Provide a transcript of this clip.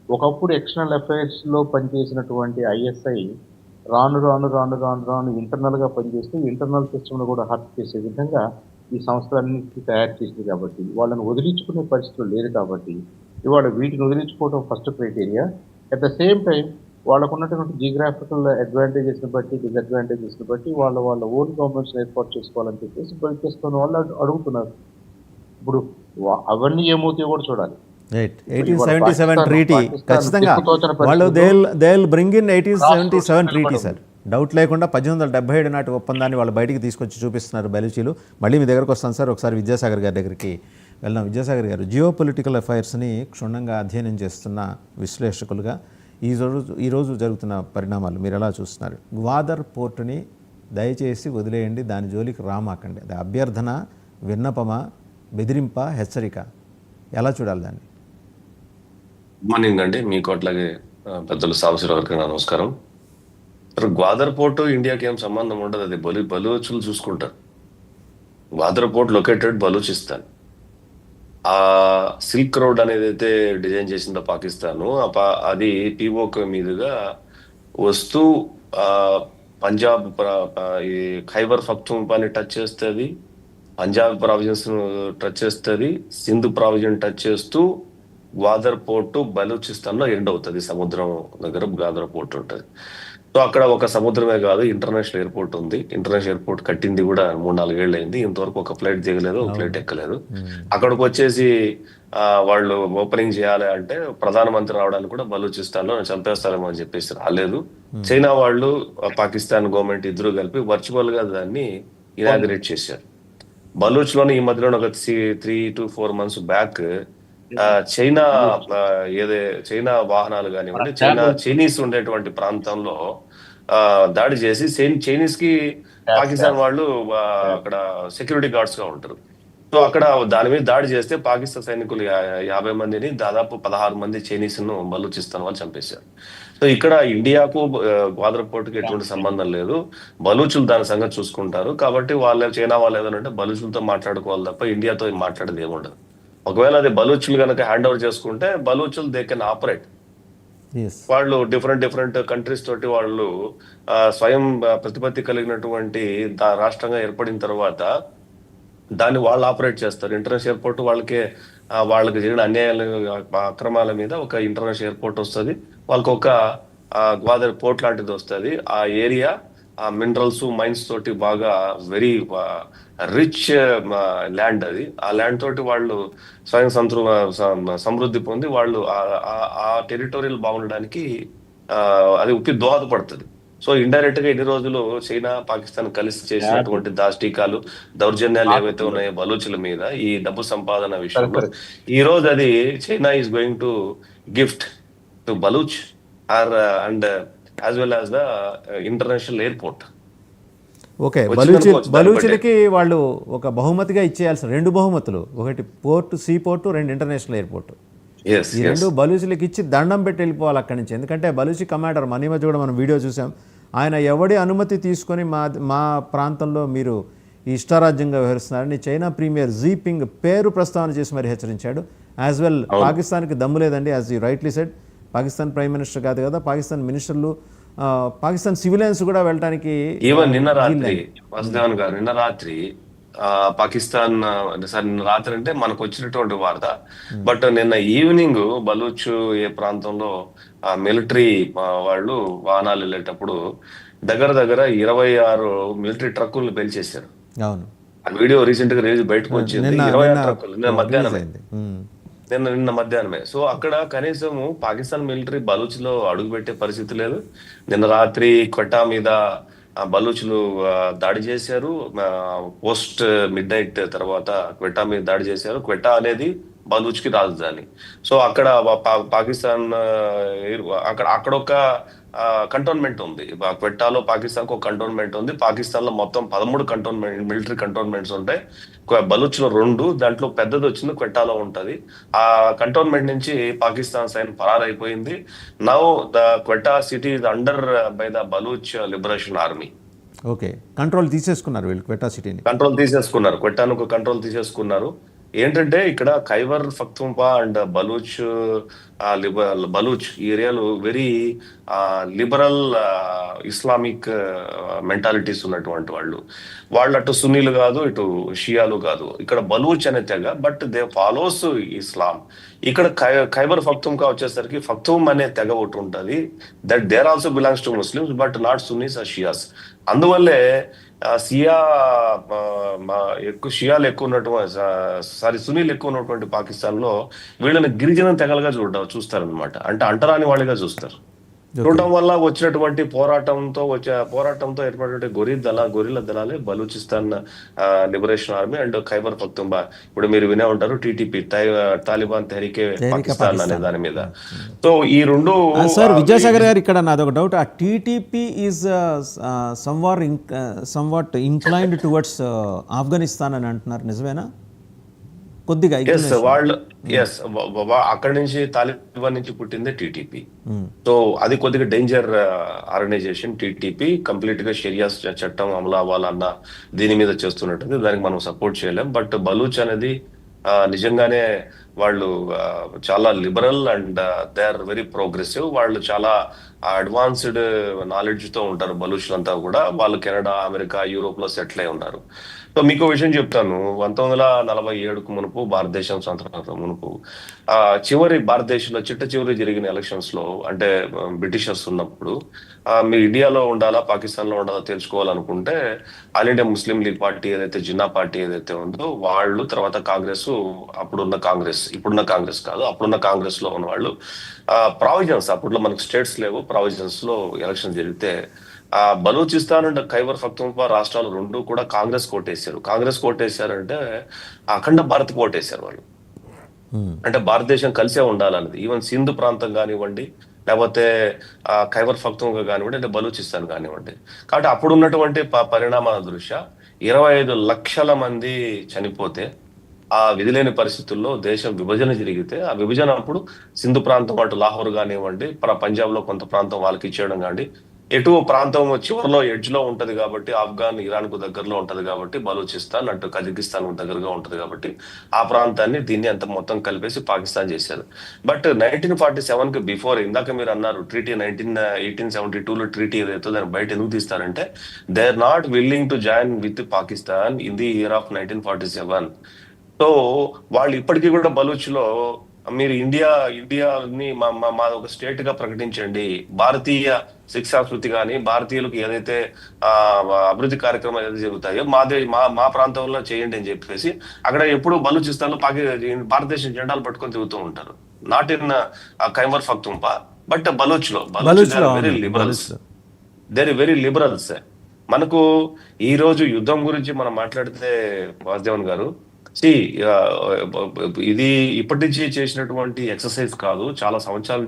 ఒకప్పుడు ఎక్స్టర్నల్ అఫైర్స్‌లో పనిచేసినటువంటి ఐఎస్ఐ రాను ఇంటర్నల్‌గా పనిచేస్తూ ఇంటర్నల్ సిస్టమ్‌ను కూడా హర్ట్ చేసే విధంగా ఈ సంస్థలన్నిటిని తయారు చేసింది కాబట్టి, వాళ్ళని వదిలించుకునే పరిస్థితులు లేదు కాబట్టి, ఇవాళ వీటిని వదిలించుకోవడం first criteria. At the same time వాళ్ళకున్నటువంటి జియోగ్రాఫికల్ అడ్వాంటేజెస్‌ని బట్టి, డిసడ్వాంటేజెస్‌ని బట్టి వాళ్ళ ఓన్ గవర్నమెంట్స్‌ని ఏర్పాటు చేసుకోవాలని చెప్పేసి బయటేస్తున్న వాళ్ళు అడుగుతున్నారు. ఇప్పుడు అవన్నీ ఏమవుతాయో కూడా చూడాలి. రైట్. ఇవాళ 1877 ట్రీటీ పాకిస్తాన్ ఖచ్చితంగా దిక్కుతోచని వాళ్ళు పరిస్థితుల్లో they will bring in cross roads 1877 treaty నిలబడి సార్. ఉంది. డౌట్ లేకుండా 1877 నాటి ఒప్పందాన్ని వాళ్ళు బయటికి తీసుకొచ్చి చూపిస్తున్నారు బెలూచీలు. మళ్ళీ మీ దగ్గరకు వస్తాను సార్. ఒకసారి విద్యాసాగర్ గారి దగ్గరికి వెళ్దాం. విద్యాసాగర్ గారు, జియో పొలిటికల్ అఫైర్స్ని క్షుణ్ణంగా అధ్యయనం చేస్తున్న విశ్లేషకులుగా ఈరోజు జరుగుతున్న పరిణామాలు మీరు ఎలా చూస్తున్నారు? గ్వాదర్ పోర్టుని దయచేసి వదిలేయండి, దాని జోలికి రామాకండి. అది అభ్యర్థన, విన్నపమా, బెదిరింప, హెచ్చరిక, ఎలా చూడాలి దాన్ని? గుడ్ మార్నింగ్ అండి. మీకు అట్లాగే పెద్దలు సాంబశివరావు గారికి నా నమస్కారం. గ్వాదర్ పోర్టు ఇండియాకి ఏం సంబంధం ఉండదు. అది బలూచులు చూసుకుంటారు. Gwadar port located Balochistan. ఆ సిల్క్ రోడ్ అనేది అయితే డిజైన్ చేసిందో పాకిస్తాన్, అది పీఓక్ మీదుగా వస్తూ ఆ పంజాబ్ ఈ ఖైబర్ పఖ్తూన్ఖ్వాని టచ్ చేస్తుంది, పంజాబ్ ప్రావిజన్స్ టచ్ చేస్తుంది, సింధ్ ప్రావిజన్ టచ్ చేస్తూ గ్వాదర్ పోర్టు బలూచిస్తాన్ లో ఎండ్ అవుతుంది. సముద్రం దగ్గర గ్వాదర్ పోర్ట్ ఉంటుంది. సో అక్కడ ఒక సముద్రమే కాదు, ఇంటర్నేషనల్ ఎయిర్పోర్ట్ ఉంది. ఇంటర్నేషనల్ ఎయిర్పోర్ట్ కట్టింది కూడా 3-4 ఏళ్ళు అయింది. ఇంతవరకు ఒక ఫ్లైట్ దిగలేదు, ఒక ఫ్లైట్ ఎక్కలేదు. అక్కడికి వచ్చేసి వాళ్ళు ఓపెనింగ్ చేయాలి అంటే ప్రధానమంత్రి రావడానికి కూడా బలూచిస్తాన్ లో చంపేస్తారేమో అని చెప్పేసి రాలేదు. చైనా వాళ్ళు, పాకిస్తాన్ గవర్నమెంట్ ఇద్దరు కలిపి వర్చువల్ గా దాన్ని ఇనాగ్రేట్ చేశారు. బలూచ్ లోని ఈ మధ్యలో ఒక 3 to 4 months back China China వాహనాలు కానివ్వండి, చైనీస్ ఉండేటువంటి ప్రాంతంలో దాడి చేసి, చైనీస్ కి పాకిస్తాన్ వాళ్ళు అక్కడ సెక్యూరిటీ గార్డ్స్ గా ఉంటారు. సో అక్కడ దాని మీద దాడి చేస్తే పాకిస్తాన్ సైనికులు 50 మందిని, దాదాపు 16 మంది చైనీస్ ను బలూచిస్తాన్ వాళ్ళు చంపేశారు. సో ఇక్కడ ఇండియాకు గ్వాదర్ పోర్టుకి ఎటువంటి సంబంధం లేదు. బలూచులు దాని సంగతి చూసుకుంటారు. కాబట్టి చైనా వాళ్ళు ఏదైనా బలూచులతో మాట్లాడుకోవాలి తప్ప ఇండియాతో మాట్లాడేది ఏముండదు. ఒకవేళ అది బలూచులు కనుక హ్యాండ్ ఓవర్ చేసుకుంటే బలూచులు దే కెన్ ఆపరేట్. వాళ్ళు డిఫరెంట్ కంట్రీస్ తోటి వాళ్ళు స్వయం ప్రతిపత్తి కలిగినటువంటి రాష్ట్రంగా ఏర్పడిన తర్వాత దాన్ని వాళ్ళు ఆపరేట్ చేస్తారు. ఇంటర్నేషనల్ ఎయిర్పోర్ట్ వాళ్ళకి జరిగిన అన్యాయాల, అక్రమాల మీద ఒక ఇంటర్నేషనల్ ఎయిర్పోర్ట్ వస్తుంది. వాళ్ళకి ఒక గ్వాదర్ పోర్ట్ లాంటిది వస్తుంది. ఆ ఏరియా ఆ మినరల్స్, మైన్స్ తోటి బాగా వెరీ రిచ్ ల్యాండ్ అది. ఆ ల్యాండ్ తోటి వాళ్ళు స్వయం సమృద్ధి పొంది వాళ్ళు ఆ టెరిటోరియల్ బాగుండడానికి అది దోహదపడుతుంది. సో ఇండైరెక్ట్ గా ఎన్ని రోజులు చైనా, పాకిస్తాన్ కలిసి చేసినటువంటి దాష్టికాలు, దౌర్జన్యాలు ఏవైతే ఉన్నాయో బలూచుల మీద, ఈ డబ్బు సంపాదన విషయంలో, ఈ రోజు అది China is going to gift to Baluch and as well as the international airport. Okay, బలూచులకి వాళ్ళు ఒక బహుమతిగా ఇచ్చేయాల్సిన 2 బహుమతులు, ఒకటి port, sea port, 2 international airport. ఈ 2 బలూచులకి ఇచ్చి దండం పెట్టి వెళ్ళిపోవాలి అక్కడి నుంచి. ఎందుకంటే బలూచి కమాండర్ మన మధ్య కూడా మనం వీడియో చూసాం. ఆయన ఎవడి అనుమతి తీసుకొని మా ప్రాంతంలో మీరు ఇష్టారాజ్యంగా వ్యవహరిస్తున్నారని చైనా ప్రీమియర్ జీపింగ్ పేరు ప్రస్తావన చేసి మరి హెచ్చరించాడు. యాజ్ వెల్ పాకిస్తాన్కి దమ్ము లేదండి, as you rightly said. Pakistan prime minister కాదు కదా, పాకిస్తాన్ మినిస్టర్లు, పాకిస్తాన్ సివిలియన్స్ కూడా వెళ్ళడానికి నిన్న రాత్రి పాకిస్తాన్ నిన్న రాత్రి అంటే మనకు వచ్చినటువంటి వార్త. బట్ నిన్న ఈవినింగ్ బలూచ్ ఏ ప్రాంతంలో మిలిటరీ వాళ్ళు వాహనాలు వెళ్ళేటప్పుడు దగ్గర 26 మిలిటరీ ట్రక్కులు పేల్చేశారు. అవును, ఆ వీడియో రీసెంట్ గా రిలీజ్ బయటకు వచ్చింది. 26 ట్రక్కులు నిన్న మధ్యాహ్నమే. సో అక్కడ కనీసం పాకిస్తాన్ మిలిటరీ బలూచ్ లో అడుగు పెట్టే పరిస్థితి లేదు. నిన్న రాత్రి క్వెట్టా మీద బలూచులు దాడి చేశారు. పోస్ట్ మిడ్ నైట్ తర్వాత క్వెట్టా మీద దాడి చేశారు. క్వెట్టా అనేది బలూచ్ కి రాజధాని. సో అక్కడ పాకిస్తాన్ అక్కడ ఒక కంటోన్మెంట్ ఉంది. క్వెట్టాలో పాకిస్తాన్ ఒక కంటోన్మెంట్ ఉంది. పాకిస్తాన్ లో మొత్తం 13 మిలిటరీ కంటోన్మెంట్స్ ఉంటాయి. బలూచ్ లో 2, దాంట్లో పెద్దది వచ్చింది క్వెట్టాలో ఉంటది. ఆ కంటోన్మెంట్ నుంచి పాకిస్తాన్ సైన్యం పరారైపోయింది. Now the Quetta city is under by the Baluch liberation army. Okay, control తీసేసుకున్నారు వీళ్ళు క్వెట్టా సిటీని. క్వెట్టాను కంట్రోల్ తీసేసుకున్నారు. ఏంటంటే ఇక్కడ ఖైబర్ పఖ్తూన్ఖ్వా అండ్ బలూచ్ ఈ ఏరియాలో వెరీ లిబరల్ ఇస్లామిక్ మెంటాలిటీస్ ఉన్నటువంటి వాళ్ళు అటు సున్నీలు కాదు, ఇటు షియాలు కాదు. ఇక్కడ బలూచ్ అనే తెగ, బట్ దే ఫాలోస్ ఇస్లాం. ఇక్కడ ఖైబర్ పఖ్తూన్ఖ్వా వచ్చేసరికి పఖ్తూన్ అనే తెగ ఒకటి ఉంటుంది. That there also belongs to Muslims but not Sunnis or Shias. అందువల్లే సియా ఎక్కువ షియాలు ఎక్కువ ఉన్నటువంటి సునీలు ఎక్కువ ఉన్నటువంటి పాకిస్తాన్ లో వీళ్ళని గిరిజన తెగలుగా చూస్తారనమాట. అంటే అంటరాని వాళ్ళుగా చూస్తారు. చూడటం వల్ల వచ్చినటువంటి పోరాటంతో ఏర్పడినటువంటి గొరిల్ల దళాలే Balochistan liberation army and Khyber Pakhtunkhwa. ఇప్పుడు మీరు వినే ఉంటారు టీటీపీ, తాలిబాన్ తెహ్రీకే పాకిస్తాన్ అనే దాని మీద. సో ఈ రెండు. సార్ విద్యాసాగర్ గారు, ఇక్కడ నాదొక డౌట్. ఆ TTP is somewhat inclined towards Afghanistan అని అంటున్నారు, నిజమేనా? కొద్దిగా వాళ్ళు అక్కడి నుంచి తాలిబాన్ నుంచి పుట్టిందే టీటీపీ. సో అది కొద్దిగా డేంజర్ ఆర్గనైజేషన్. టీటీపీ కంప్లీట్ గా షరియా చట్టం అమలు అవ్వాలన్న దీని మీద చేస్తున్నట్టుంది. దానికి మనం సపోర్ట్ చేయలేం. బట్ బలూచ్ అనేది నిజంగానే వాళ్ళు చాలా liberal and they are very progressive. వాళ్ళు చాలా అడ్వాన్స్డ్ నాలెడ్జ్ తో ఉంటారు బలూచ్లంతా కూడా. వాళ్ళు కెనడా, అమెరికా, యూరోప్ లో సెటిల్ అయి ఉన్నారు. సో మీకు విషయం చెప్తాను. 1947కు మునుపు, భారతదేశం స్వతంత్రం మునుపు భారతదేశంలో చివరి జరిగిన ఎలక్షన్స్ లో, అంటే బ్రిటిషర్స్ ఉన్నప్పుడు, మీరు ఇండియాలో ఉండాలా పాకిస్తాన్ లో ఉండాలా తెలుసుకోవాలనుకుంటే all India Muslim league party ఏదైతే జిన్నా పార్టీ ఏదైతే ఉందో వాళ్ళు, తర్వాత కాంగ్రెస్, ఇప్పుడున్న కాంగ్రెస్ కాదు, అప్పుడున్న కాంగ్రెస్ లో ఉన్న వాళ్ళు ప్రావిజన్స్, అప్పట్లో మనకు స్టేట్స్ లేవు, ప్రావిజన్స్ లో ఎలక్షన్ జరిగితే బలూచిస్తాన్ అండ్ ఖైబర్ పఖ్తూన్ఖ్వా రాష్ట్రాలు రెండు కూడా కాంగ్రెస్ కోటేశారంటే అఖండ భారత్ కోటేశారు వాళ్ళు. అంటే భారతదేశం కలిసే ఉండాలన్నది. ఈవెన్ సింధు ప్రాంతం కానివ్వండి, లేకపోతే ఖైబర్ పఖ్తూన్ఖ్వా కానివ్వండి, అంటే బలూచిస్తాన్ కానివ్వండి. కాబట్టి అప్పుడు ఉన్నటువంటి పరిణామాల దృష్ట్యా 25 లక్షల మంది చనిపోతే, ఆ విధిలేని పరిస్థితుల్లో దేశం విభజన జరిగితే, ఆ విభజన అప్పుడు సింధు ప్రాంతం అటు లాహోర్ కానివ్వండి, పంజాబ్ లో కొంత ప్రాంతం వాళ్ళకి ఇచ్చేయడం కానీ, ఎటు ప్రాంతం చివరిలో ఎడ్జ్ లో ఉంటది కాబట్టి, ఆఫ్ఘాన్ ఇరాన్ కు దగ్గరలో ఉంటది కాబట్టి, బలూచిస్తాన్ అటు కజకిస్తాన్ కు దగ్గరగా ఉంటది కాబట్టి ఆ ప్రాంతాన్ని దీన్ని అంత మొత్తం కలిపేసి పాకిస్తాన్ చేశారు. బట్ 1947కి బిఫోర్, ఇందాక మీరు అన్నారు ట్రీటీ 1872లో ట్రీటీ ఏదైతే దాన్ని బయట ఎందుకు తీస్తారంటే, they are not willing to join with Pakistan in the year of 1947. So వాళ్ళు ఇప్పటికీ కూడా బలూచ్లో మీరు ఇండియాని మా ఒక స్టేట్ గా ప్రకటించండి, భారతీయ శిక్షాస్మృతి కానీ భారతీయులకు ఏదైతే అభివృద్ధి కార్యక్రమాలు ఏదైతే జరుగుతాయో మా ప్రాంతంలో చేయండి అని చెప్పేసి అక్కడ ఎప్పుడు బలూచిస్తాన్ లో భారతదేశం జెండాలు పట్టుకొని తిరుగుతూ ఉంటారు. Not in Khyber Pakhtunkhwa but Baloch లో వెరీ లిబరల్స్. మనకు ఈ రోజు యుద్ధం గురించి మనం మాట్లాడితే వాసుదేవన్ గారు, ఇది ఇప్పటి నుంచి చేసినటువంటి ఎక్సర్సైజ్ కాదు, చాలా సంవత్సరాల